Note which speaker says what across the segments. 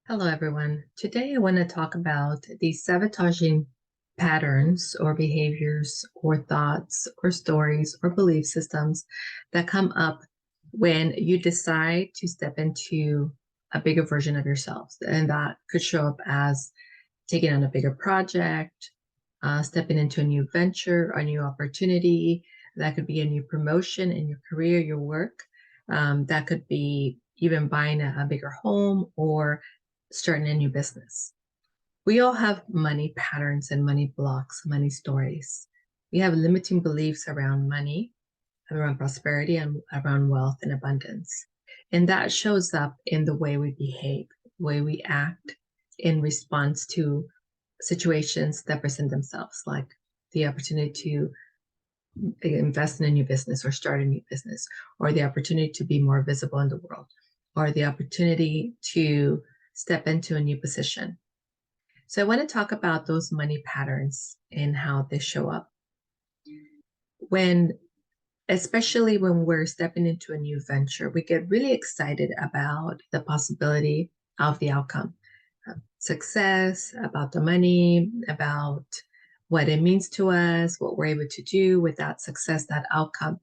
Speaker 1: Hello, everyone. Today, I want to talk about the sabotaging patterns or behaviors or thoughts or stories or belief systems that come up when you decide to step into a bigger version of yourselves. And that could show up as taking on a bigger project, stepping into a new venture, a new opportunity. That could be a new promotion in your career, your work. That could be even buying a bigger home or starting a new business. We all have money patterns and money blocks, money stories. We have limiting beliefs around money, around prosperity, and around wealth and abundance. And that shows up in the way we behave, the way we act in response to situations that present themselves, like the opportunity to invest in a new business or start a new business, or the opportunity to be more visible in the world, or the opportunity to step into a new position. So I want to talk about those money patterns and how they show up. When, especially when we're stepping into a new venture, we get really excited about the possibility of the outcome, success, about the money, about what it means to us, what we're able to do with that success, that outcome.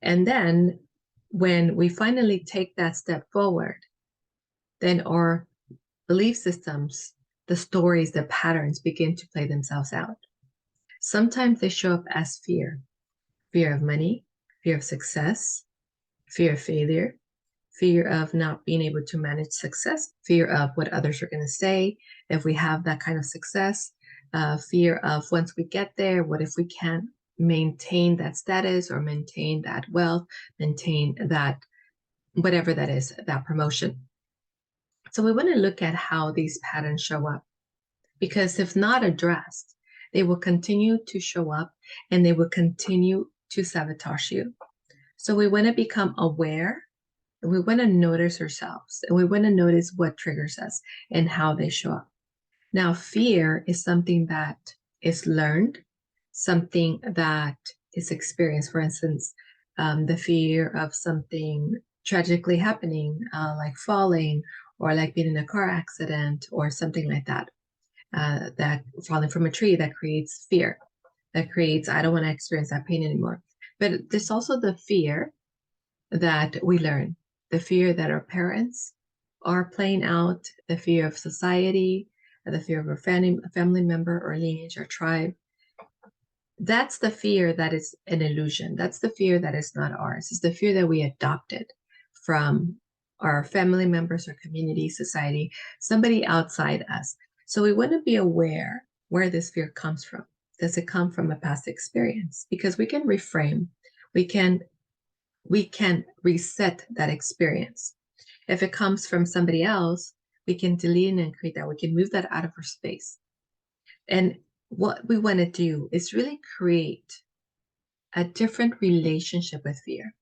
Speaker 1: And then when we finally take that step forward, then our belief systems, the stories, the patterns begin to play themselves out. Sometimes they show up as fear, fear of money, fear of success, fear of failure, fear of not being able to manage success, fear of what others are going to say if we have that kind of success, fear of once we get there, what if we can't maintain that status or maintain that wealth, maintain that, whatever that is, that promotion. So we want to look at how these patterns show up, because if not addressed, they will continue to show up and they will continue to sabotage you. So we want to become aware, and we want to notice ourselves, and we want to notice what triggers us and how they show up. Now, fear is something that is learned, something that is experienced. For instance, the fear of something tragically happening, like falling, or like being in a car accident, or something like that. That falling from a tree, that creates fear, that creates, I don't want to experience that pain anymore. But there's also the fear that we learn, the fear that our parents are playing out, the fear of society, the fear of a family member or lineage or tribe. That's the fear that is an illusion. That's the fear that is not ours. It's the fear that we adopted from our family members or community, society, somebody outside us. So we want to be aware where this fear comes from. Does it come from a past experience? Because we can reframe, we can reset that experience. If it comes from somebody else, we can delete and create that. We can move that out of our space. And what we want to do is really create a different relationship with fear.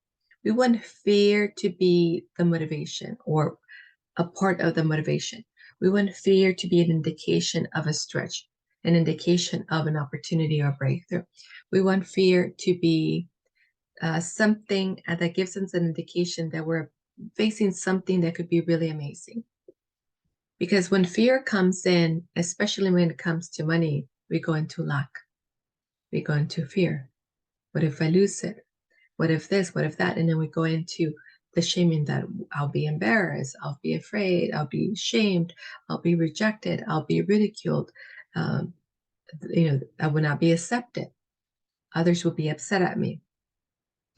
Speaker 1: We want fear to be the motivation or a part of the motivation. We want fear to be an indication of a stretch, an indication of an opportunity or breakthrough. We want fear to be something that gives us an indication that we're facing something that could be really amazing. Because when fear comes in, especially when it comes to money, we go into lack. We go into fear. What if I lose it? What if this? What if that? And then we go into the shaming that I'll be embarrassed, I'll be afraid, I'll be shamed, I'll be rejected, I'll be ridiculed. I will not be accepted. Others will be upset at me.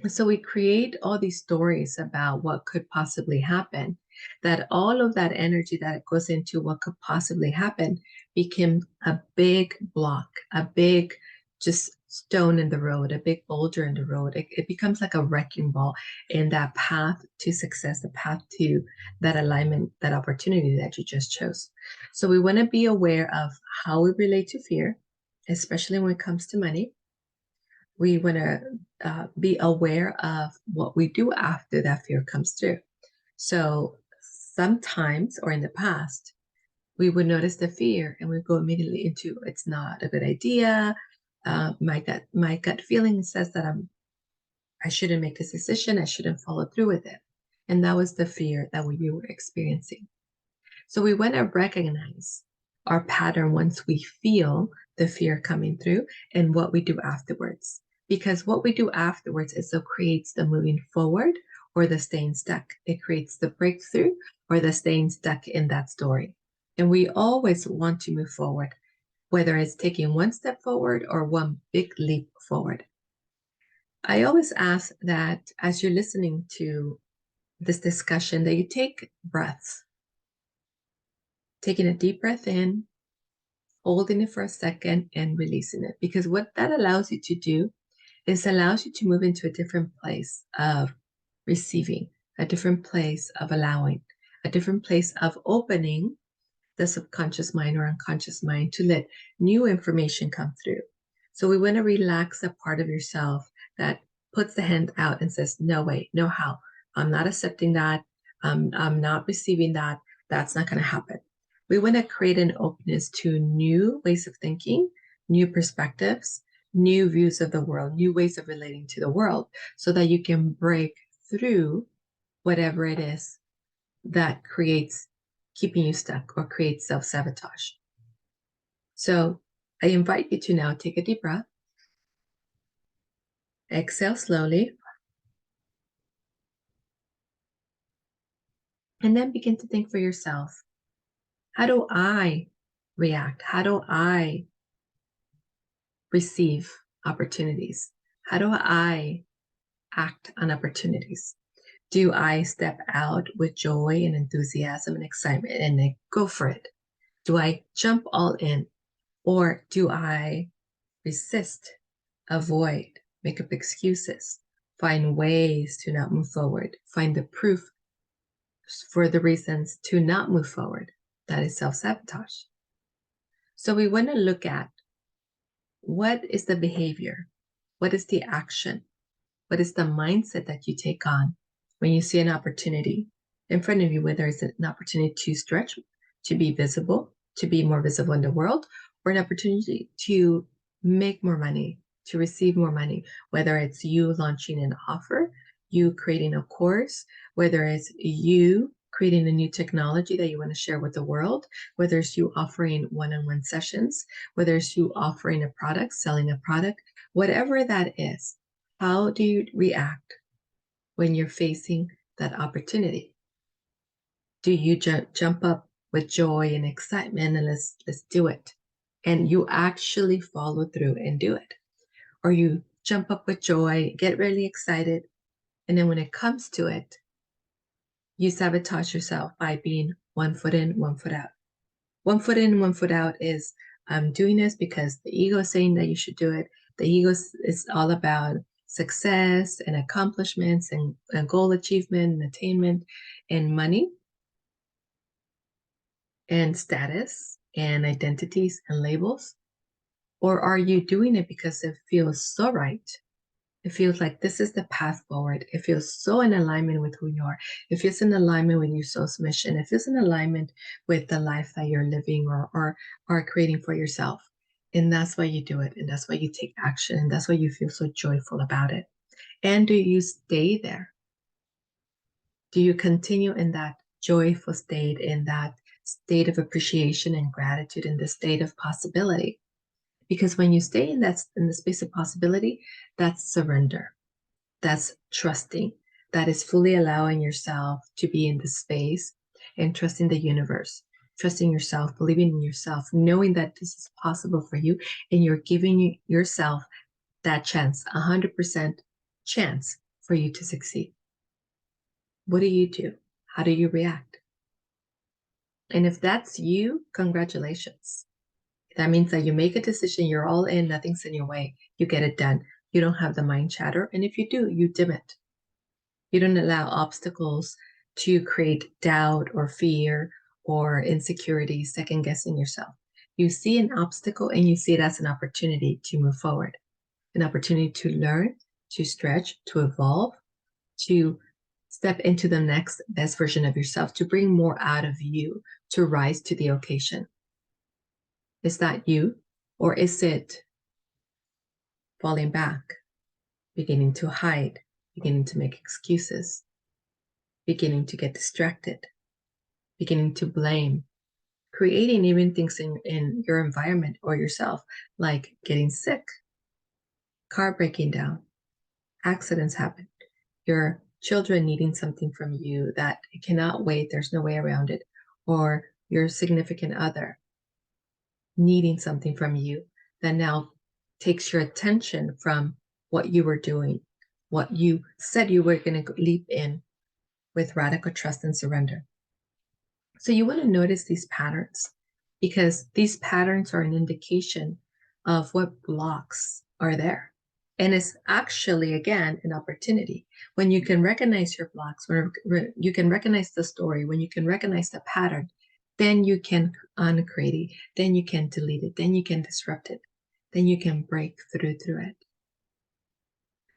Speaker 1: So we create all these stories about what could possibly happen, that all of that energy that goes into what could possibly happen became a big block, a big just stone in the road, a big boulder in the road. It becomes like a wrecking ball in that path to success, the path to that alignment, that opportunity that you just chose. So we want to be aware of how we relate to fear, especially when it comes to money. We want to be aware of what we do after that fear comes through. So sometimes, or in the past, we would notice the fear and we go immediately into it's not a good idea. My gut feeling says that I shouldn't make this decision. I shouldn't follow through with it. And that was the fear that we were experiencing. So we want to recognize our pattern once we feel the fear coming through and what we do afterwards. Because what we do afterwards is what creates the moving forward or the staying stuck. It creates the breakthrough or the staying stuck in that story. And we always want to move forward, whether it's taking one step forward or one big leap forward. I always ask that as you're listening to this discussion, that you take breaths, taking a deep breath in, holding it for a second, and releasing it. Because what that allows you to do is allows you to move into a different place of receiving, a different place of allowing, a different place of opening the subconscious mind or unconscious mind to let new information come through. So we want to relax a part of yourself that puts the hand out and says, no way, no how. I'm not accepting that. I'm not receiving that. That's not going to happen. We want to create an openness to new ways of thinking, new perspectives, new views of the world, new ways of relating to the world, so that you can break through whatever it is that creates keeping you stuck or creates self-sabotage. So I invite you to now take a deep breath, exhale slowly, and then begin to think for yourself. How do I react? How do I receive opportunities? How do I act on opportunities? Do I step out with joy and enthusiasm and excitement and then go for it? Do I jump all in? Or do I resist, avoid, make up excuses, find ways to not move forward, find the proof for the reasons to not move forward? That is self-sabotage. So we want to look at what is the behavior? What is the action? What is the mindset that you take on when you see an opportunity in front of you, whether it's an opportunity to stretch, to be visible, to be more visible in the world, or an opportunity to make more money, to receive more money, whether it's you launching an offer, you creating a course, whether it's you creating a new technology that you want to share with the world, whether it's you offering one-on-one sessions, whether it's you offering a product, selling a product, whatever that is. How do you react when you're facing that opportunity? Do you jump up with joy and excitement and let's do it? And you actually follow through and do it? Or you jump up with joy, get really excited, and then when it comes to it, you sabotage yourself by being 1 foot in, 1 foot out. 1 foot in, 1 foot out is I'm doing this because the ego is saying that you should do it. The ego is all about success and accomplishments and goal achievement and attainment and money and status and identities and labels? Or are you doing it because it feels so right? It feels like this is the path forward. It feels so in alignment with who you are. It feels in alignment with your soul's mission. It feels in alignment with the life that you're living or are creating for yourself. And that's why you do it. And that's why you take action. And that's why you feel so joyful about it. And do you stay there? Do you continue in that joyful state, in that state of appreciation and gratitude, in the state of possibility? Because when you stay in the space of possibility, that's surrender. That's trusting. That is fully allowing yourself to be in the space and trusting the universe, trusting yourself, believing in yourself, knowing that this is possible for you, and you're giving yourself that chance, 100% chance for you to succeed. What do you do? How do you react? And if that's you, congratulations. That means that you make a decision, you're all in, nothing's in your way. You get it done. You don't have the mind chatter. And if you do, you dim it. You don't allow obstacles to create doubt or fear or insecurity, second guessing yourself. You see an obstacle and you see it as an opportunity to move forward, an opportunity to learn, to stretch, to evolve, to step into the next best version of yourself, to bring more out of you, to rise to the occasion. Is that you? Or is it falling back, beginning to hide, beginning to make excuses, beginning to get distracted, beginning to blame, creating even things in your environment or yourself, like getting sick, car breaking down, accidents happen, your children needing something from you that cannot wait, there's no way around it, or your significant other needing something from you that now takes your attention from what you were doing, what you said you were going to leap in with radical trust and surrender. So you want to notice these patterns, because these patterns are an indication of what blocks are there. And it's actually, again, an opportunity. When you can recognize your blocks, when you can recognize the story, when you can recognize the pattern, then you can uncreate it, then you can delete it, then you can disrupt it, then you can break through it.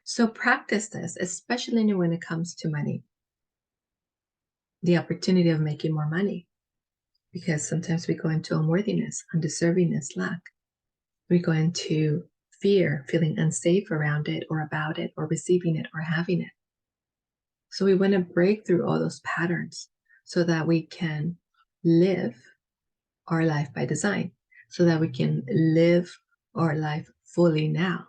Speaker 1: So practice this, especially when it comes to money, the opportunity of making more money. Because sometimes we go into unworthiness, undeservingness, lack. We go into fear, feeling unsafe around it or about it or receiving it or having it. So we want to break through all those patterns so that we can live our life by design, so that we can live our life fully now,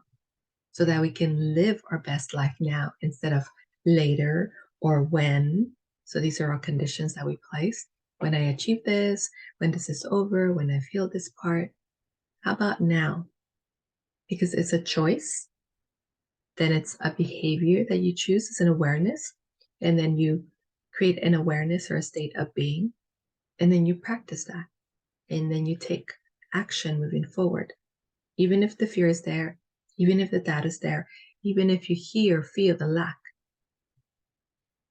Speaker 1: so that we can live our best life now instead of later or when. So these are all conditions that we place. When I achieve this, when this is over, when I feel this part. How about now? Because it's a choice, then it's a behavior that you choose, it's an awareness, and then you create an awareness or a state of being, and then you practice that, and then you take action moving forward. Even if the fear is there, even if the doubt is there, even if you hear, feel the lack,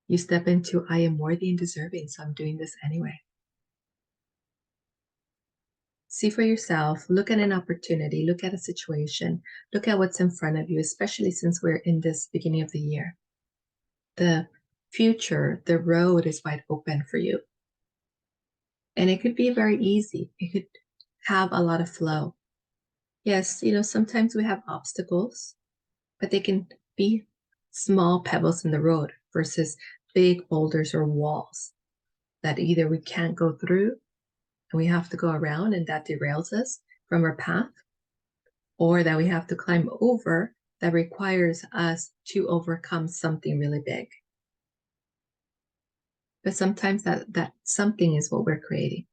Speaker 1: you step into, I am worthy and deserving, so I'm doing this anyway. See for yourself, look at an opportunity, look at a situation, look at what's in front of you, especially since we're in this beginning of the year. The future, the road is wide open for you. And it could be very easy. It could have a lot of flow. Yes, sometimes we have obstacles, but they can be small pebbles in the road versus big boulders or walls that either we can't go through and we have to go around and that derails us from our path, or that we have to climb over that requires us to overcome something really big. But sometimes that something is what we're creating.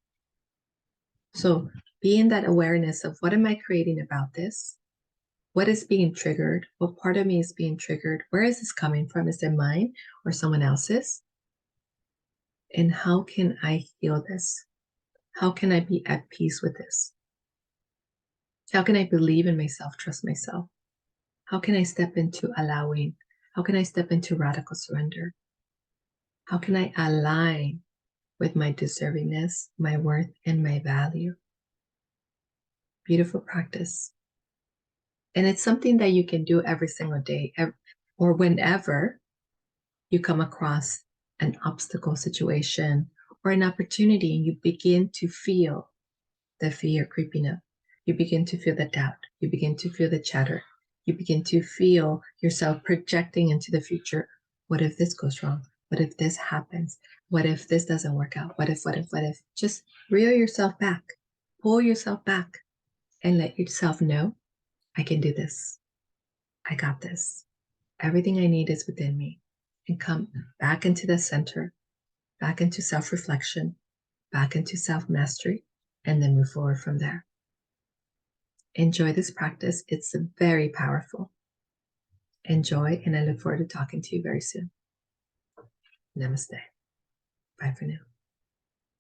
Speaker 1: So be in that awareness of, what am I creating about this? What is being triggered? What part of me is being triggered? Where is this coming from? Is it mine or someone else's? And how can I heal this? How can I be at peace with this? How can I believe in myself, trust myself? How can I step into allowing? How can I step into radical surrender? How can I align with my deservingness, my worth, and my value? Beautiful practice. And it's something that you can do every single day, or whenever you come across an obstacle situation or an opportunity, and you begin to feel the fear creeping up. You begin to feel the doubt. You begin to feel the chatter. You begin to feel yourself projecting into the future. What if this goes wrong? What if this happens? What if this doesn't work out? What if? Just reel yourself back, pull yourself back, and let yourself know, I can do this. I got this. Everything I need is within me. And come back into the center, back into self-reflection, back into self-mastery, and then move forward from there. Enjoy this practice. It's very powerful. Enjoy, and I look forward to talking to you very soon. Namaste. Bye for now.